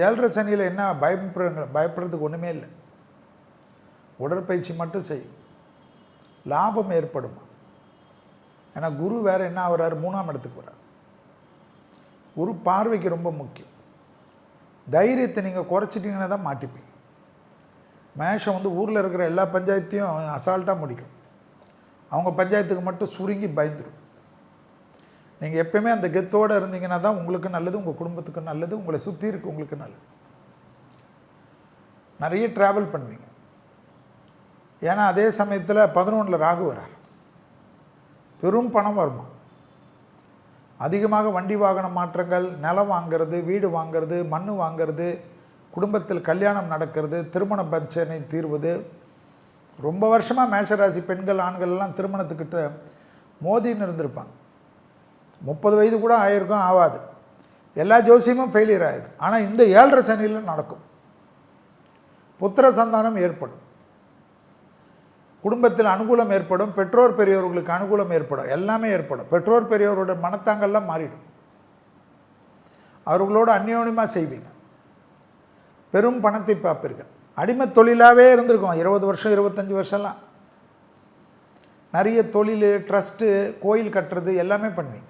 ஏழரை சனியில் என்ன பயப்படுறதுக்கு ஒன்றுமே இல்லை. உடற்பயிற்சி மட்டும் செய், லாபம் ஏற்படும். ஏன்னா குரு வேறு என்ன ஆகிறாரு, 3ஆம் இடத்துக்கு வர்றார். குரு பார்வைக்கு ரொம்ப முக்கியம். தைரியத்தை நீங்கள் குறைச்சிட்டிங்கன்னா தான் மாட்டிப்பீங்க. மேஷம் வந்து ஊரில் இருக்கிற எல்லா பஞ்சாயத்தையும் அசால்ட்டாக முடிக்கும். அவங்க பஞ்சாயத்துக்கு மட்டும் சுருங்கி பயந்துடும். நீங்கள் எப்பயுமே அந்த கெத்தோடு இருந்தீங்கன்னா தான் உங்களுக்கு நல்லது, உங்கள் குடும்பத்துக்கு நல்லது, உங்களை சுற்றி இருக்கு உங்களுக்கு நல்லது. நிறைய ட்ராவல் பண்ணுவீங்க. ஏன்னா அதே சமயத்தில் 11ல் ராகு வரார். பெரும் பணம் வருமா, அதிகமாக வண்டி வாகன மாற்றங்கள், நிலம் வாங்கிறது, வீடு வாங்கிறது, மண் வாங்கிறது, குடும்பத்தில் கல்யாணம் நடக்கிறது, திருமண பிரச்சனை தீர்வது. ரொம்ப வருஷமாக மேஷராசி பெண்கள் ஆண்கள் எல்லாம் திருமணத்துக்கிட்ட மோதின்னு இருந்திருப்பாங்க. 30 வயது கூட ஆயிருக்கும், ஆகாது. எல்லா ஜோசியமும் ஃபெயிலியர் ஆகிருக்கு. ஆனால் இந்த 7.5 சனியில் நடக்கும். புத்திர சந்தானம் ஏற்படும், குடும்பத்தில் அனுகூலம் ஏற்படும், பெற்றோர் பெரியவர்களுக்கு அனுகூலம் ஏற்படும், எல்லாமே ஏற்படும். பெற்றோர் பெரியவரோட மனத்தாங்கள்லாம் மாறிடும். அவர்களோடு அந்யோன்யமாக செய்வீங்க. பெரும் பணத்தை பார்ப்பீர்கள். அடிமை தொழிலாகவே இருந்திருக்கும் 20 வருஷம் 25 வருஷம்லாம். நிறைய தொழில், ட்ரஸ்ட்டு, கோயில் கட்டுறது எல்லாமே பண்ணுவீங்க.